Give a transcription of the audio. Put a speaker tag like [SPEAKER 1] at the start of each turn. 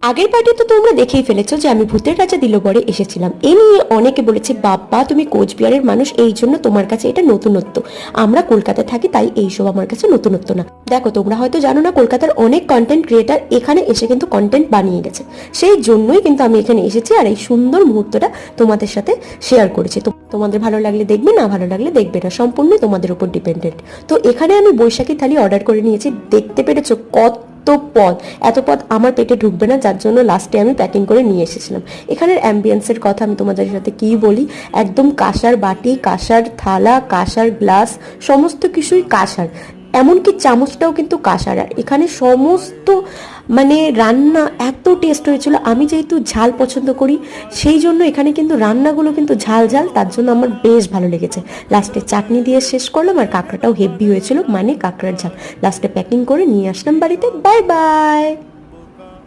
[SPEAKER 1] আগের পার্টি তো তোমরা দেখেই ফেলেছো যে আমি ভূতের রাজা দিলবরে এসেছিলাম। এ নিয়ে অনেকে বলেছে বাপ্পা তুমি কোচবিহারের মানুষ, এই জন্য তোমার কাছে এটা নতুনত্ব। আমরা কলকাতায় থাকি তাই এইসব আমার কাছে নতুনত্ব না। দেখো তোমরা হয়তো জানো না, কলকাতার অনেক কন্টেন্ট ক্রিয়েটার এখানে এসে কিন্তু কন্টেন্ট বানিয়ে গেছে। সেই জন্যই কিন্তু আমি এখানে এসেছি আর এই সুন্দর মুহূর্তটা তোমাদের সাথে শেয়ার করেছি। তো তোমাদের ভালো লাগলে দেখবে, না ভালো লাগলে দেখবে না, সম্পূর্ণ তোমাদের উপর ডিপেন্ডেন্ট। তো এখানে আমি বৈশাখী থালি অর্ডার করে নিয়েছি। দেখতে পেরেছো কত পদ, এত পদ আমার পেটে ঢুকবে না, যার জন্য লাস্টে আমি প্যাকিং করে নিয়ে এসেছিলাম। এখানের অ্যাম্বিয়েন্সের কথা আমি তোমাদের সাথে কি বলি, একদম কাঁসার বাটি, কাঁসার থালা, কাঁসার গ্লাস, সমস্ত কিছুই কাঁসার, এমনকি চামচটাও কিন্তু কাঁসার। আর এখানে সমস্ত মানে রান্না এত টেস্ট হয়েছিল। আমি যেহেতু ঝাল পছন্দ করি সেই জন্য এখানে কিন্তু রান্নাগুলো কিন্তু ঝাল ঝাল, তার জন্য আমার বেশ ভালো লেগেছে। লাস্টে চাটনি দিয়ে শেষ করলাম আর কাঁকড়াটাও হেভি হয়েছিল, মানে কাঁকড়ার ঝাল। লাস্টে প্যাকিং করে নিয়ে আসলাম বাড়িতে। Bye bye.